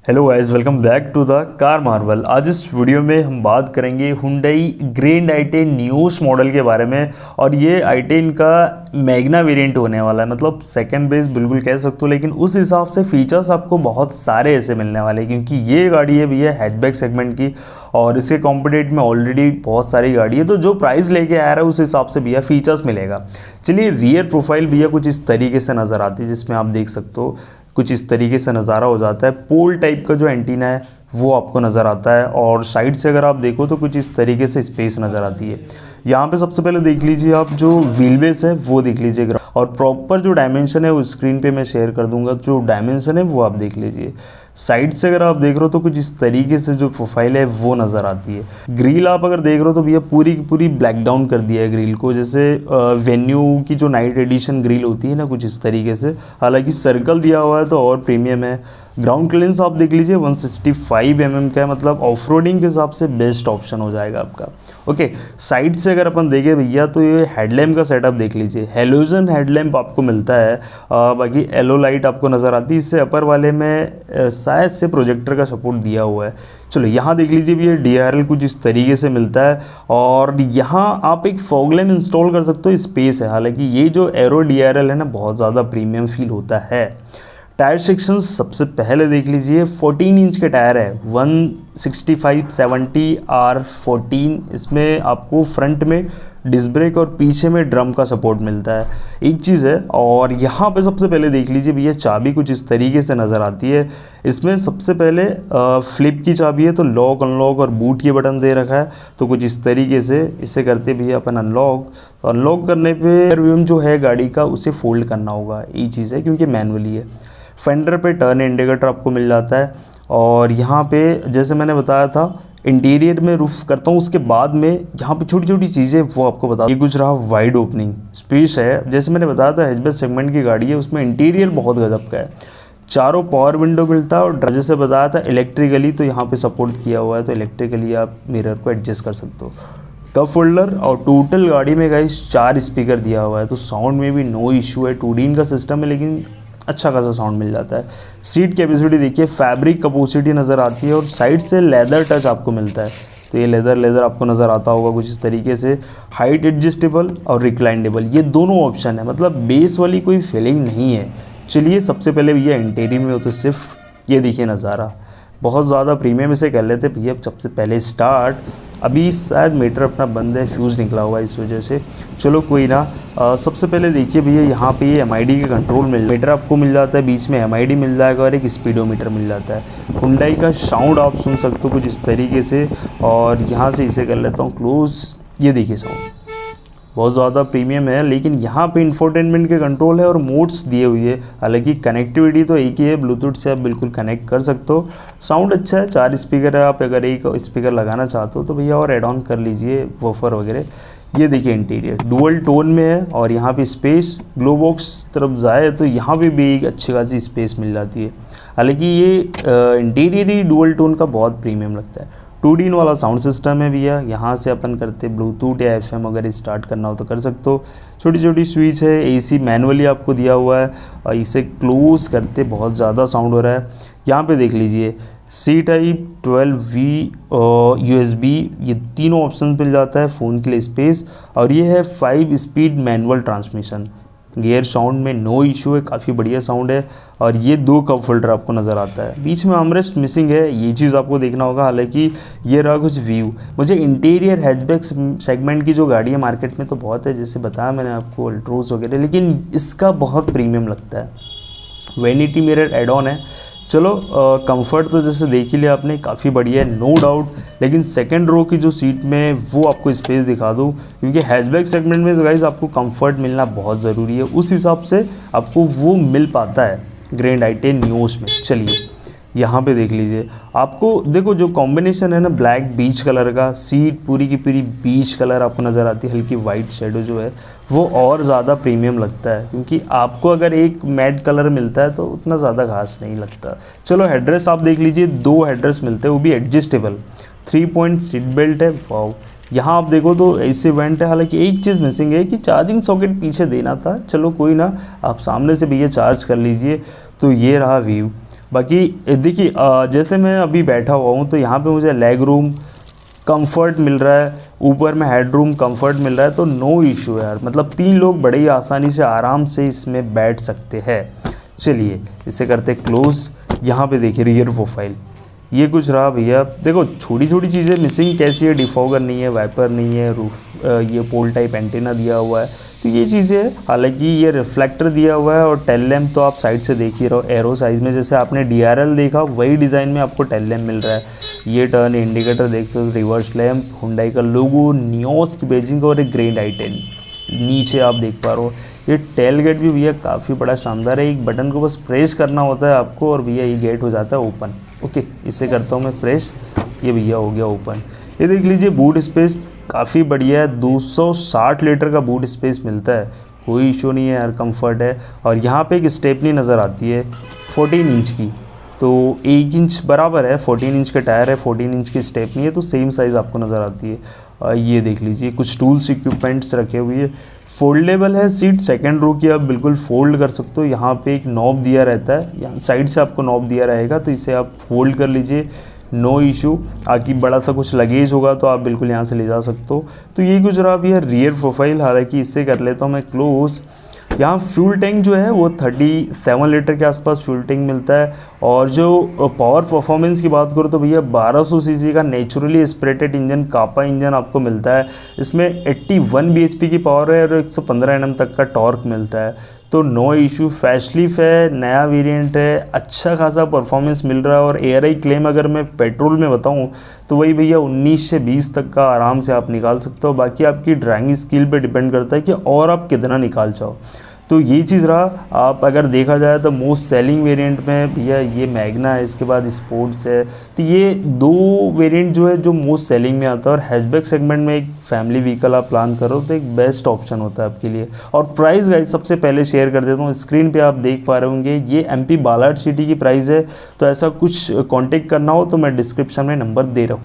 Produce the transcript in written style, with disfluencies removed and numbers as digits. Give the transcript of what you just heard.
Hello guys, welcome back to the car marvel. आज इस video में हम बात करेंगे Hyundai grand i10 news model के बारे में। और ये i10 का मैग्ना वेरिएंट होने वाला है, मतलब सेकंड बेस बिल्कुल कह सकते हो। लेकिन उस हिसाब से फीचर्स आपको बहुत सारे ऐसे मिलने वाले हैं, क्योंकि ये गाड़ी है भैया हैचबैक सेगमेंट की और इसके कॉम्पिटेट में ऑलरेडी बहुत सारी गाड़ी है। तो जो प्राइस लेके आ रहा है उस हिसाब से भैया फीचर्स मिलेगा। चलिए, रियर प्रोफाइल भैया कुछ इस तरीके से नज़र आती है, जिसमें आप देख सकते हो कुछ इस तरीके से नज़ारा हो जाता है। पोल टाइप का जो एंटीना है वो आपको नज़र आता है, और साइड से अगर आप देखो तो कुछ इस तरीके से स्पेस नज़र आती है। यहाँ पे सबसे पहले देख लीजिए आप जो व्हील बेस है वो देख लीजिए, और प्रॉपर जो डायमेंशन है वो स्क्रीन पे मैं शेयर कर दूंगा। जो डायमेंशन है वो आप देख लीजिए। साइड से अगर आप देख रहे हो तो कुछ इस तरीके से जो प्रोफाइल है वो नज़र आती है। ग्रिल आप अगर देख रहे हो तो भैया पूरी की पूरी ब्लैक डाउन कर दिया है ग्रिल को, जैसे वेन्यू की जो नाइट एडिशन ग्रिल होती है ना, कुछ इस तरीके से। हालांकि सर्कल दिया हुआ है तो और प्रीमियम है। ग्राउंड क्लियरेंस आप देख लीजिए 165 mm का है, मतलब ऑफ रोडिंग के हिसाब से बेस्ट ऑप्शन हो जाएगा आपका। ओके, साइड से अगर अपन देखें भैया तो ये हेडलैम्प का सेटअप देख लीजिए। हेलोजन हेडलैम्प आपको मिलता है, बाकी एलो लाइट आपको नज़र आती है। इससे अपर वाले में शायद से प्रोजेक्टर का सपोर्ट दिया हुआ है। चलो यहाँ देख लीजिए भैया DRL कुछ इस तरीके से मिलता है, और यहाँ आप एक फॉग लैम्प इंस्टॉल कर सकते हो, स्पेस है। हालांकि ये जो एरो DRL है ना, बहुत ज़्यादा प्रीमियम फील होता है। टायर सेक्शन सबसे पहले देख लीजिए, 14 इंच के टायर है, 165/70 R14। इसमें आपको फ्रंट में डिस्क ब्रेक और पीछे में ड्रम का सपोर्ट मिलता है, एक चीज़ है। और यहाँ पे सबसे पहले देख लीजिए भैया चाबी कुछ इस तरीके से नज़र आती है। इसमें सबसे पहले फ्लिप की चाबी है, तो लॉक अनलॉक और बूट के बटन दे रखा है। तो कुछ इस तरीके से इसे करते भैया अपन अनलॉक करने पे रिम जो है गाड़ी का उसे फोल्ड करना होगा, ये चीज़ है, क्योंकि मैनुअली है। फेंडर पे टर्न इंडिकेटर आपको मिल जाता है। और यहाँ पे जैसे मैंने बताया था इंटीरियर में रूफ करता हूँ, उसके बाद में यहाँ पे छोटी छोटी चीज़ें वो आपको बता। ये कुछ रहा वाइड ओपनिंग स्पेस है, जैसे मैंने बताया था हैचबैक सेगमेंट की गाड़ी है, उसमें इंटीरियर बहुत गजब का है। चारों पावर विंडो मिलता है, और जैसे बताया था इलेक्ट्रिकली तो यहाँ पे सपोर्ट किया हुआ है, तो इलेक्ट्रिकली आप मिरर को एडजस्ट कर सकते हो। कप होल्डर, और टोटल गाड़ी में गाइस 4 स्पीकर दिया हुआ है, तो साउंड में भी नो इशू है। 2D का सिस्टम है, लेकिन अच्छा खासा साउंड मिल जाता है। सीट कैपेसिटी देखिए, फैब्रिक कैपेसिटी नज़र आती है, और साइड से लेदर टच आपको मिलता है। तो ये लेदर आपको नज़र आता होगा कुछ इस तरीके से। हाइट एडजस्टेबल और रिक्लाइनेबल, ये दोनों ऑप्शन है, मतलब बेस वाली कोई फीलिंग नहीं है। चलिए सबसे पहले भैया इंटीरियर में हो तो सिर्फ ये देखिए नज़ारा, बहुत ज़्यादा प्रीमियम इसे कर लेते भैया। सबसे पहले स्टार्ट, अभी शायद मीटर अपना बंद है, फ्यूज़ निकला हुआ है इस वजह से। चलो कोई ना। सबसे पहले देखिए भैया यहाँ पे ये MID के कंट्रोल मीटर आपको मिल जाता है, बीच में MID मिल जाएगा और एक स्पीडोमीटर मिल जाता है। हुंडई का साउंड आप सुन सकते हो कुछ इस तरीके से, और यहाँ से इसे कर लेता हूँ क्लोज। ये देखिए साउंड बहुत ज़्यादा प्रीमियम है, लेकिन यहाँ पे इंफोटेनमेंट के कंट्रोल है और मोड्स दिए हुए है। हालांकि कनेक्टिविटी तो एक ही है, ब्लूटूथ से आप बिल्कुल कनेक्ट कर सकते हो। साउंड अच्छा है, 4 स्पीकर है, आप अगर एक स्पीकर लगाना चाहते हो तो भैया और एड ऑन कर लीजिए वॉफर वगैरह। ये देखिए इंटीरियर डुअल टोन में है, और यहाँ पे स्पेस ग्लो बॉक्स तरफ जाए तो यहाँ पे भी एक अच्छी खासी स्पेस मिल जाती है। हालांकि ये इंटीरियर ही डुअल टोन का बहुत प्रीमियम लगता है। 2D वाला साउंड सिस्टम है भैया, यहाँ से अपन करते ब्लूटूथ या FM अगर स्टार्ट करना हो तो कर सकते हो। छोटी छोटी स्विच है, AC मैनुअली आपको दिया हुआ है, और इसे क्लोज करते बहुत ज़्यादा साउंड हो रहा है। यहाँ पे देख लीजिए C टाइप 12V USB, ये तीनों ऑप्शन मिल जाता है। फ़ोन के लिए स्पेस, और ये है 5 speed manual transmission. Gear sound में नो इशू है, काफ़ी बढ़िया साउंड है। और ये 2 कप होल्डर आपको नज़र आता है, बीच में आर्मरेस्ट मिसिंग है, ये चीज़ आपको देखना होगा। हालांकि ये रहा कुछ व्यू। मुझे इंटीरियर हैचबैक सेगमेंट की जो गाड़ी है मार्केट में तो बहुत है, जैसे बताया मैंने आपको अल्ट्रोज वगैरह, लेकिन इसका बहुत प्रीमियम लगता है। वैनिटी मिरर एड ऑन है। चलो कंफर्ट तो जैसे देख ही लिया आपने, काफ़ी बढ़िया है नो डाउट। लेकिन सेकंड रो की जो सीट में वो आपको स्पेस दिखा दूँ, क्योंकि हैचबैक सेगमेंट में तो गाइस आपको कंफर्ट मिलना बहुत ज़रूरी है, उस हिसाब से आपको वो मिल पाता है ग्रैंड i10 न्यूस में। चलिए यहाँ पे देख लीजिए, आपको देखो जो कॉम्बिनेशन है ना ब्लैक बीच कलर का, सीट पूरी की पूरी बीच कलर आपको नज़र आती है, हल्की वाइट शेडो जो है वो और ज़्यादा प्रीमियम लगता है, क्योंकि आपको अगर एक मैट कलर मिलता है तो उतना ज़्यादा खास नहीं लगता। चलो हेडरेस्ट आप देख लीजिए, 2 हेडरेस्ट मिलते हैं, वो भी एडजस्टेबल। 3 पॉइंट सीट बेल्ट है, वाओ। यहाँ आप देखो तो ऐसे वेंट है। हालांकि एक चीज़ मिसिंग है कि चार्जिंग सॉकेट पीछे देना था, चलो कोई ना, आप सामने से भैया चार्ज कर लीजिए। तो ये रहा व्यू। बाकी देखिए जैसे मैं अभी बैठा हुआ हूँ तो यहाँ पे मुझे लेग रूम कंफर्ट मिल रहा है, ऊपर में हेड रूम कंफर्ट मिल रहा है, तो नो इशू है यार। मतलब 3 लोग बड़े ही आसानी से आराम से इसमें बैठ सकते हैं। चलिए इसे करते क्लोज। यहाँ पे देखिए रियर प्रोफाइल, ये कुछ रहा भैया। देखो छोटी छोटी चीज़ें मिसिंग कैसी है, डिफॉगर नहीं है, वाइपर नहीं है, रूफ ये पोल टाइप एंटीना दिया हुआ है, तो ये चीज़ें। हालांकि ये रिफ्लेक्टर दिया हुआ है और टेल लैम्प तो आप साइड से देख ही रहो, एरो साइज में जैसे आपने DRL देखा वही डिज़ाइन में आपको टेल लैम्प मिल रहा है। ये टर्न इंडिकेटर देखते हो, रिवर्स लैम्प, हुंडई का लोगो, नियोस की बेजिंग और एक ग्रेड i10 नीचे आप देख पा रहे हो। ये टेल गेट भी भैया काफ़ी बड़ा शानदार है, एक बटन को बस प्रेस करना होता है आपको और भैया ये गेट हो जाता है ओपन। ओके इसे करता हूँ मैं प्रेस, ये भैया हो गया ओपन। ये देख लीजिए बूट स्पेस काफ़ी बढ़िया है, 260 लीटर का बूट स्पेस मिलता है, कोई इशू नहीं है यार, कंफर्ट है। और यहाँ पे एक स्टेपनी नज़र आती है 14 इंच की, तो 1 इंच बराबर है, 14 इंच का टायर है, 14 इंच की स्टेपनी है, तो सेम साइज़ आपको नज़र आती है। ये देख लीजिए कुछ टूल्स इक्विपमेंट्स रखे हुए हैं, फोल्डेबल है सीट, सेकंड रो की आप बिल्कुल फोल्ड कर सकते हो। यहाँ पे एक नॉब दिया रहता है, यहाँ साइड से आपको नॉब दिया रहेगा, तो इसे आप फोल्ड कर लीजिए, नो इशू। आगे बड़ा सा कुछ लगेज होगा तो आप बिल्कुल यहाँ से ले जा सकते हो। तो ये कुछ रहा अभी रियर प्रोफाइल। हालांकि इससे कर लेता हूँ मैं क्लोज। यहाँ फ्यूल टैंक जो है वो 37 लीटर के आसपास फ्यूल टैंक मिलता है। और जो पावर परफॉर्मेंस की बात करो तो भैया 1200 सीसी का नेचुरली एस्पिरेटेड इंजन, कापा इंजन आपको मिलता है। इसमें 81 bhp की पावर है और 115 Nm तक का टॉर्क मिलता है, तो नो इशू। फैशलिफ्ट है, नया वेरिएंट है, अच्छा खासा परफॉर्मेंस मिल रहा है। और ARI क्लेम अगर मैं पेट्रोल में बताऊं तो वही भैया 19 से 20 तक का आराम से आप निकाल सकते हो। बाकी आपकी ड्राइविंग स्किल पे डिपेंड करता है कि और आप कितना निकाल चाहो। तो ये चीज़ रहा। आप अगर देखा जाए तो मोस्ट सेलिंग वेरिएंट में भैया ये मैग्ना है, इसके बाद स्पोर्ट्स है, तो ये 2 वेरिएंट जो है जो मोस्ट सेलिंग में आता है। और हैचबैक सेगमेंट में एक फैमिली व्हीकल आप प्लान करो तो एक बेस्ट ऑप्शन होता है आपके लिए। और प्राइस गाइस सबसे पहले शेयर कर देता हूँ, स्क्रीन पे आप देख पा रहे होंगे ये MP बालाघाट सिटी की प्राइस है। तो ऐसा कुछ कांटेक्ट करना हो तो मैं डिस्क्रिप्शन में नंबर दे रहा हूँ।